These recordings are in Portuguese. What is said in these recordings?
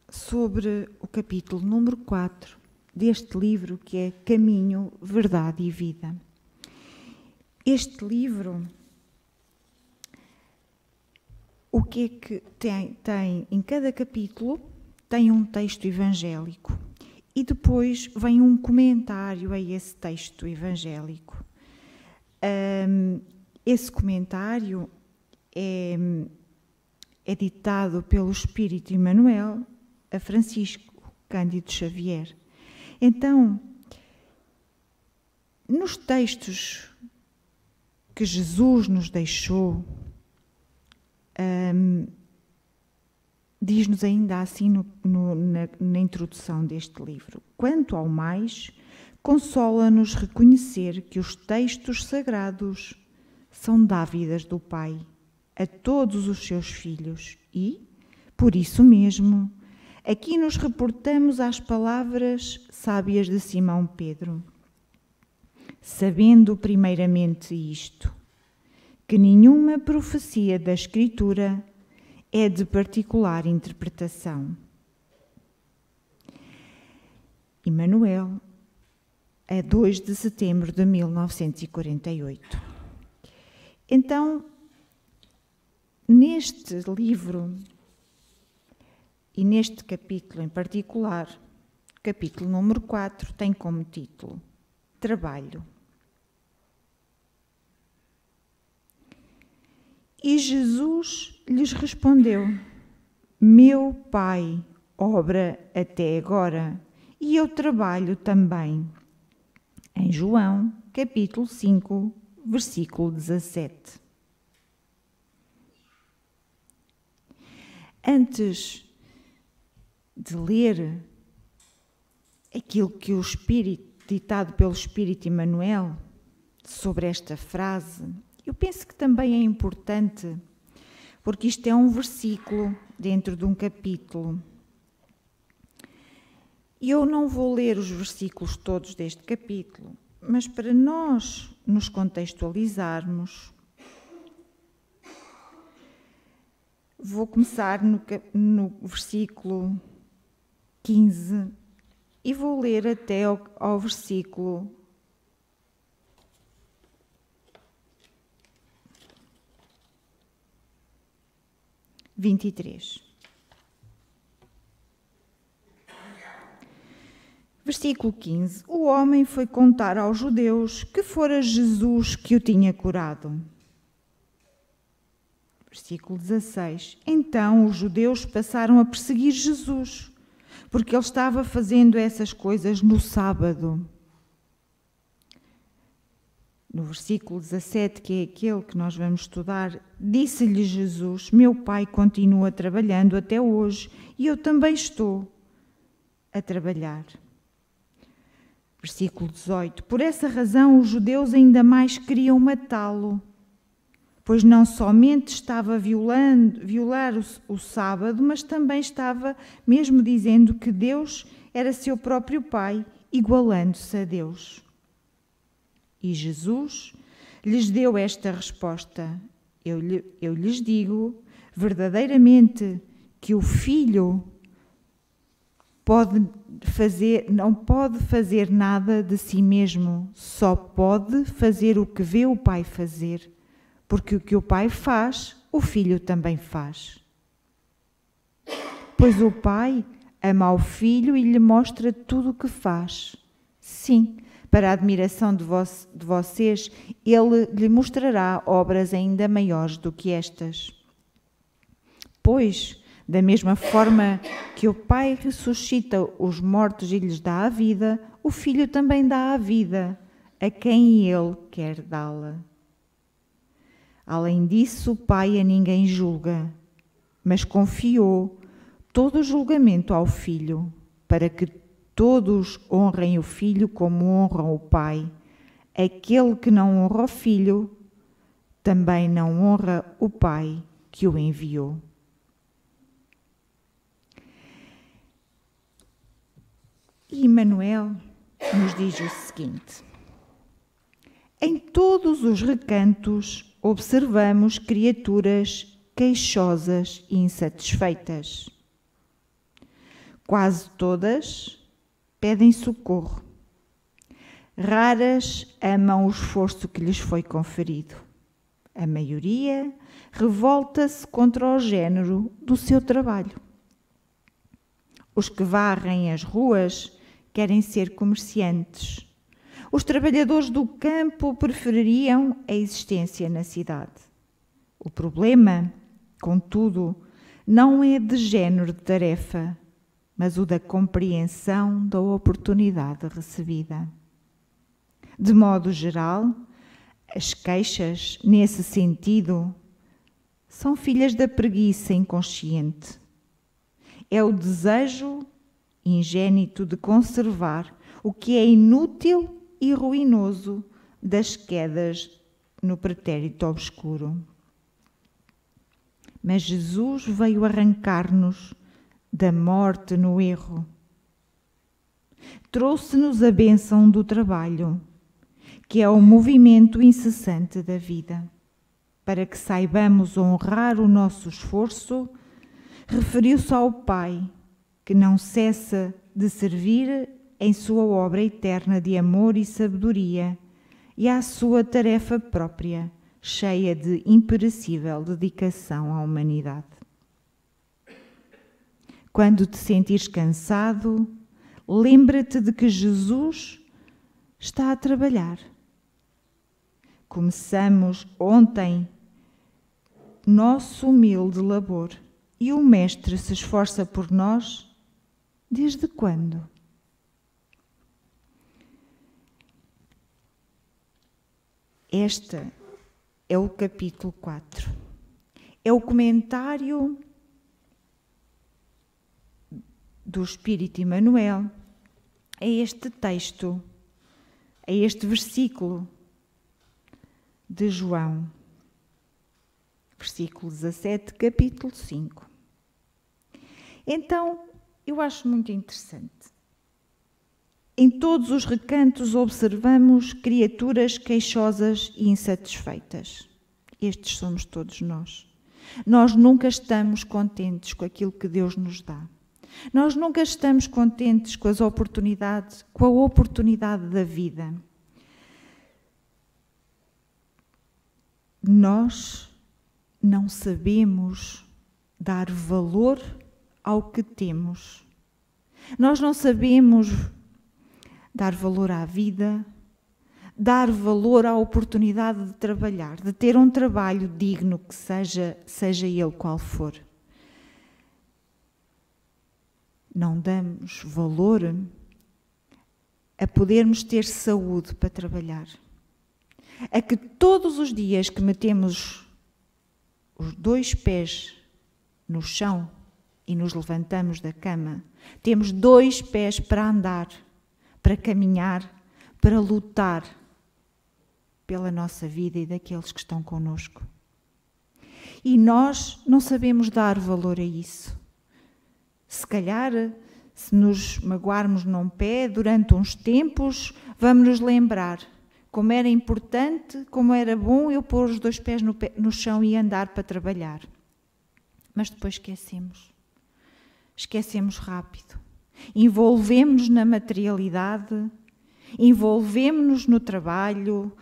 sobre o capítulo número 4 deste livro, que é Caminho, Verdade e Vida. Este livro, o que é que tem em cada capítulo? Tem um texto evangélico e depois vem um comentário a esse texto evangélico. Esse comentário é ditado pelo Espírito Emmanuel a Francisco Cândido Xavier. Então, nos textos que Jesus nos deixou, diz-nos ainda assim na introdução deste livro: quanto ao mais, consola-nos reconhecer que os textos sagrados são dávidas do Pai a todos os seus filhos e, por isso mesmo, aqui nos reportamos às palavras sábias de Simão Pedro, sabendo primeiramente isto, que nenhuma profecia da Escritura é de particular interpretação. Emmanuel, a 2 de setembro de 1948. Então, neste livro e neste capítulo em particular, capítulo número 4, tem como título Trabalho. E Jesus lhes respondeu: meu Pai obra até agora, e eu trabalho também. Em João, capítulo 5, versículo 17. Antes de ler aquilo que o Espírito, ditado pelo Espírito Emmanuel, sobre esta frase, eu penso que também é importante, porque isto é um versículo dentro de um capítulo. E eu não vou ler os versículos todos deste capítulo, mas para nós nos contextualizarmos, vou começar no versículo 15 e vou ler até ao versículo 23. Versículo 15. O homem foi contar aos judeus que fora Jesus que o tinha curado. Versículo 16. Então os judeus passaram a perseguir Jesus, porque ele estava fazendo essas coisas no sábado. No versículo 17, que é aquele que nós vamos estudar, disse-lhe Jesus: meu Pai continua trabalhando até hoje e eu também estou a trabalhar. Versículo 18. Por essa razão os judeus ainda mais queriam matá-lo, pois não somente estava a violar o sábado, mas também estava mesmo dizendo que Deus era seu próprio Pai, igualando-se a Deus. E Jesus lhes deu esta resposta: eu lhes digo verdadeiramente que o Filho não pode fazer nada de si mesmo, só pode fazer o que vê o Pai fazer, porque o que o Pai faz, o Filho também faz. Pois o Pai ama ao Filho e lhe mostra tudo o que faz. Sim, para a admiração de vocês, ele lhe mostrará obras ainda maiores do que estas. Pois, da mesma forma que o Pai ressuscita os mortos e lhes dá a vida, o Filho também dá a vida a quem ele quer dá-la. Além disso, o Pai a ninguém julga, mas confiou todo o julgamento ao Filho, para que todos honrem o Filho como honram o Pai. Aquele que não honra o Filho, também não honra o Pai que o enviou. E Emmanuel nos diz o seguinte: em todos os recantos observamos criaturas queixosas e insatisfeitas. Quase todas pedem socorro. Raras amam o esforço que lhes foi conferido. A maioria revolta-se contra o género do seu trabalho. Os que varrem as ruas querem ser comerciantes. Os trabalhadores do campo prefeririam a existência na cidade. O problema, contudo, não é de género de tarefa, mas o da compreensão da oportunidade recebida. De modo geral, as queixas, nesse sentido, são filhas da preguiça inconsciente. É o desejo ingênito de conservar o que é inútil e ruinoso das quedas no pretérito obscuro. Mas Jesus veio arrancar-nos da morte no erro. Trouxe-nos a bênção do trabalho, que é o movimento incessante da vida. Para que saibamos honrar o nosso esforço, referiu-se ao Pai, que não cessa de servir em sua obra eterna de amor e sabedoria, e à sua tarefa própria, cheia de imperecível dedicação à humanidade. Quando te sentires cansado, lembra-te de que Jesus está a trabalhar. Começamos ontem nosso humilde labor e o Mestre se esforça por nós desde quando? Este é o capítulo 4. É o comentário do Espírito Emmanuel a este texto, a este versículo de João, versículo 17, capítulo 5. Então, eu acho muito interessante. Em todos os recantos observamos criaturas queixosas e insatisfeitas. Estes somos todos nós. Nós nunca estamos contentes com aquilo que Deus nos dá. Nós nunca estamos contentes com as oportunidades, com a oportunidade da vida. Nós não sabemos dar valor ao que temos. Nós não sabemos dar valor à vida, dar valor à oportunidade de trabalhar, de ter um trabalho digno, que seja ele qual for. Não damos valor a podermos ter saúde para trabalhar. A que todos os dias que metemos os 2 pés no chão e nos levantamos da cama, temos 2 pés para andar, para caminhar, para lutar pela nossa vida e daqueles que estão connosco. E nós não sabemos dar valor a isso. Se calhar, se nos magoarmos num pé durante uns tempos, vamos nos lembrar como era importante, como era bom eu pôr os 2 pés no chão e andar para trabalhar. Mas depois esquecemos. Esquecemos rápido. Envolvemos-nos na materialidade, envolvemos-nos no trabalho,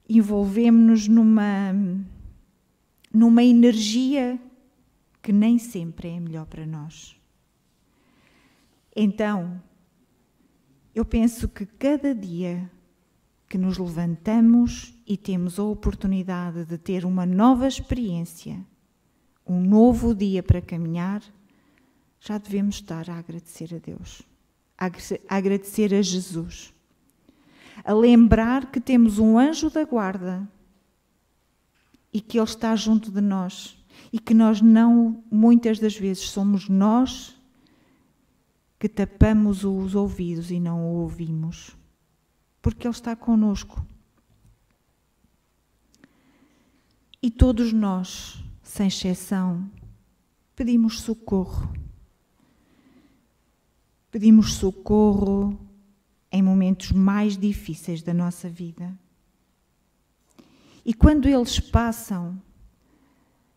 envolvemos-nos numa energia que nem sempre é melhor para nós. Então, eu penso que cada dia que nos levantamos e temos a oportunidade de ter uma nova experiência, um novo dia para caminhar, já devemos estar a agradecer a Deus, a agradecer a Jesus, a lembrar que temos um anjo da guarda e que Ele está junto de nós e que nós não, muitas das vezes, somos nós que tapamos os ouvidos e não o ouvimos, porque Ele está conosco. E todos nós, sem exceção, pedimos socorro. Pedimos socorro em momentos mais difíceis da nossa vida. E quando eles passam,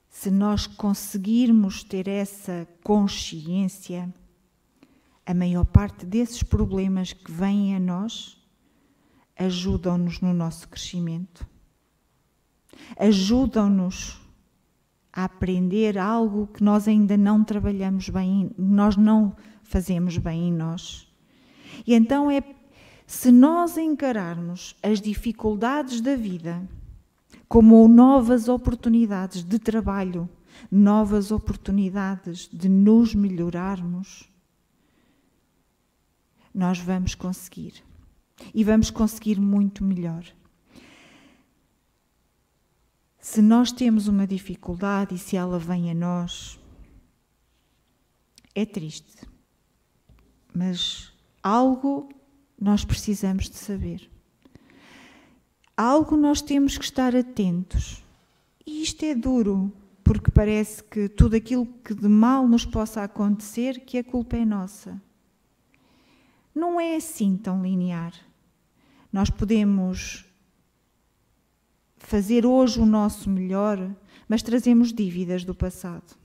se nós conseguirmos ter essa consciência, a maior parte desses problemas que vêm a nós ajudam-nos no nosso crescimento. Ajudam-nos a aprender algo que nós ainda não trabalhamos bem, nós não fazemos bem em nós. E então se nós encararmos as dificuldades da vida como novas oportunidades de trabalho, novas oportunidades de nos melhorarmos, nós vamos conseguir. E vamos conseguir muito melhor. Se nós temos uma dificuldade e se ela vem a nós, é triste. Mas algo nós precisamos de saber. Algo nós temos que estar atentos. E isto é duro, porque parece que tudo aquilo que de mal nos possa acontecer, que a culpa é nossa. Não é assim tão linear. Nós podemos fazer hoje o nosso melhor, mas trazemos dívidas do passado.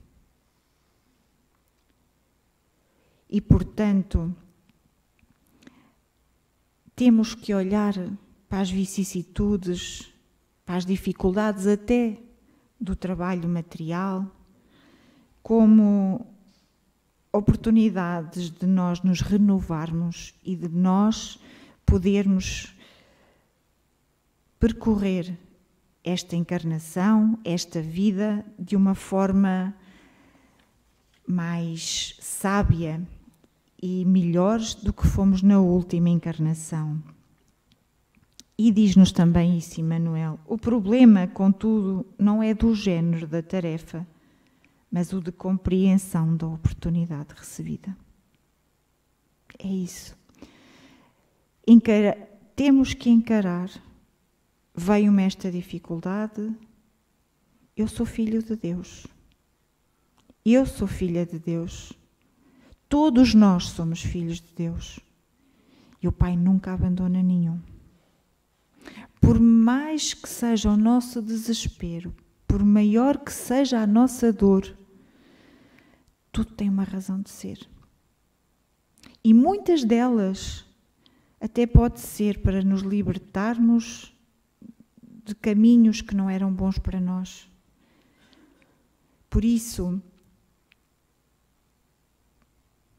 E, portanto, temos que olhar para as vicissitudes, para as dificuldades até do trabalho material, como oportunidades de nós nos renovarmos e de nós podermos percorrer esta encarnação, esta vida, de uma forma mais sábia e melhores do que fomos na última encarnação. E diz-nos também isso, Emmanuel: o problema, contudo, não é do género da tarefa, mas o de compreensão da oportunidade recebida. É isso. Temos que encarar. Veio-me esta dificuldade, eu sou filho de Deus. Eu sou filha de Deus. Todos nós somos filhos de Deus. E o Pai nunca abandona nenhum. Por mais que seja o nosso desespero, por maior que seja a nossa dor, tudo tem uma razão de ser. E muitas delas até pode ser para nos libertarmos de caminhos que não eram bons para nós. Por isso,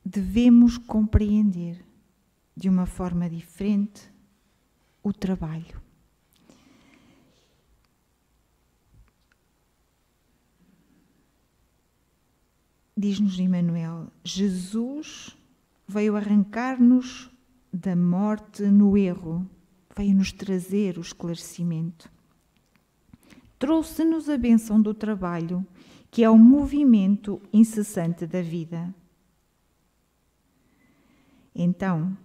devemos compreender de uma forma diferente o trabalho. Diz-nos Emmanuel: Jesus veio arrancar-nos da morte no erro, veio-nos trazer o esclarecimento. Trouxe-nos a bênção do trabalho, que é o movimento incessante da vida. Então,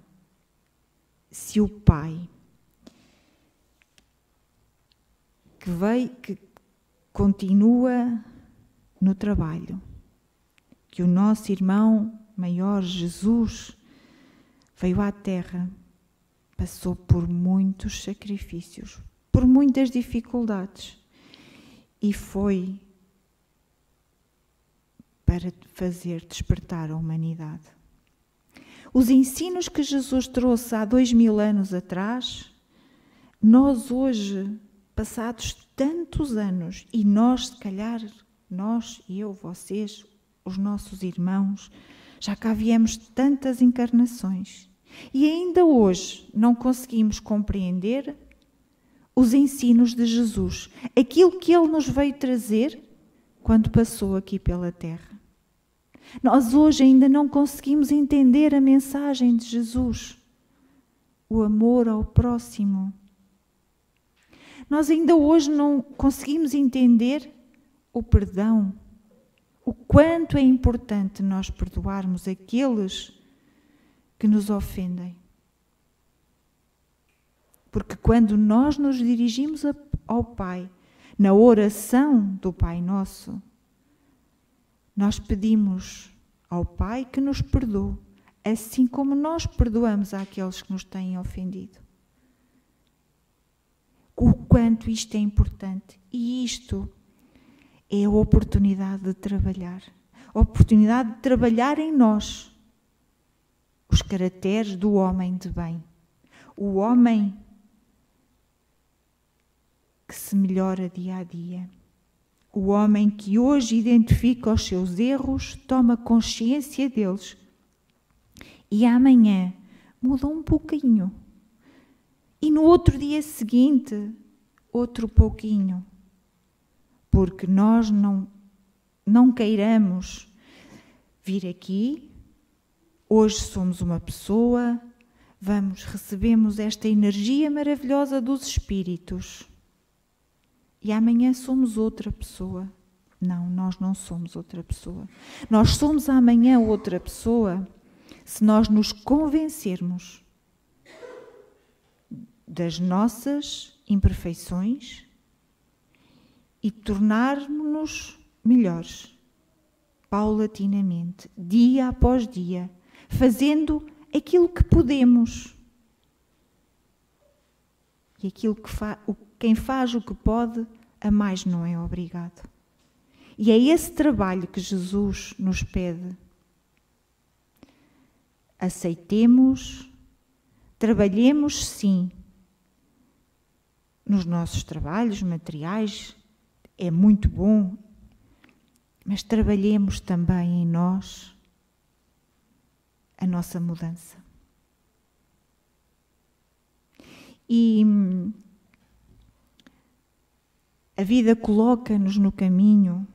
se o Pai, que continua no trabalho, que o nosso irmão maior, Jesus, veio à Terra, passou por muitos sacrifícios, por muitas dificuldades, e foi para fazer despertar a humanidade. Os ensinos que Jesus trouxe há 2000 anos atrás, nós hoje, passados tantos anos, e nós, se calhar, nós, eu, vocês, os nossos irmãos, já cá viemos tantas encarnações, e ainda hoje não conseguimos compreender os ensinos de Jesus, aquilo que Ele nos veio trazer quando passou aqui pela Terra. Nós hoje ainda não conseguimos entender a mensagem de Jesus, o amor ao próximo. Nós ainda hoje não conseguimos entender o perdão, o quanto é importante nós perdoarmos aqueles que nos ofendem. Porque quando nós nos dirigimos ao Pai, na oração do Pai Nosso, nós pedimos ao Pai que nos perdoe, assim como nós perdoamos àqueles que nos têm ofendido. O quanto isto é importante. E isto é a oportunidade de trabalhar. A oportunidade de trabalhar em nós. caracteres do homem de bem. O homem que se melhora dia a dia. O homem que hoje identifica os seus erros, toma consciência deles e amanhã muda um pouquinho. E no outro dia seguinte, outro pouquinho. Porque nós não queiramos vir aqui, hoje somos uma pessoa, recebemos esta energia maravilhosa dos espíritos. E amanhã somos outra pessoa. Não, nós não somos outra pessoa. Nós somos amanhã outra pessoa se nós nos convencermos das nossas imperfeições e tornarmos-nos melhores, paulatinamente, dia após dia, fazendo aquilo que podemos. E aquilo que quem faz o que pode, a mais não é obrigado. E é esse trabalho que Jesus nos pede. Aceitemos, trabalhemos sim, nos nossos trabalhos materiais, é muito bom, mas trabalhemos também em nós a nossa mudança. E a vida coloca-nos no caminho.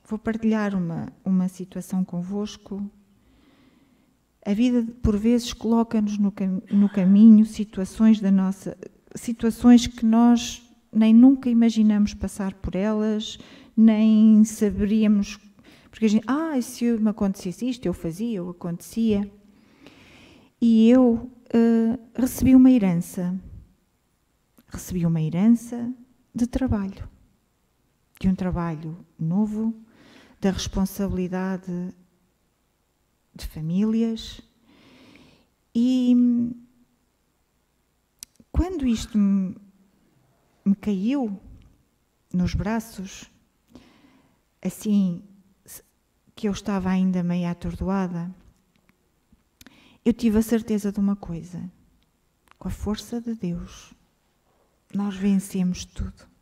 Vou partilhar uma situação convosco. A vida, por vezes, coloca-nos no caminho situações que nós nem nunca imaginamos passar por elas, nem saberíamos, porque a gente, se me acontecesse isto, eu fazia, ou acontecia. E eu recebi uma herança de trabalho, de um trabalho novo, da responsabilidade de famílias. E quando isto me caiu nos braços, assim que eu estava ainda meio atordoada, eu tive a certeza de uma coisa: com a força de Deus, nós vencemos tudo.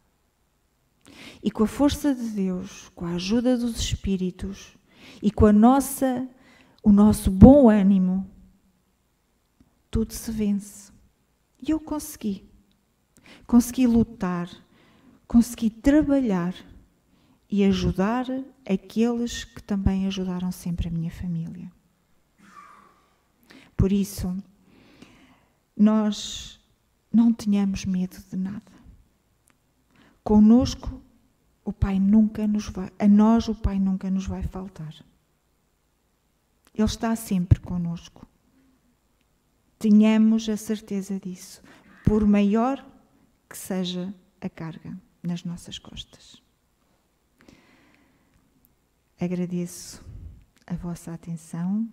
E com a força de Deus, com a ajuda dos Espíritos e com o nosso bom ânimo, tudo se vence. E eu consegui lutar, consegui trabalhar e ajudar aqueles que também ajudaram sempre a minha família. Por isso, nós não tenhamos medo de nada. Conosco, o Pai nunca nos vai faltar. Ele está sempre conosco. Tenhamos a certeza disso, por maior que seja a carga nas nossas costas. Agradeço a vossa atenção.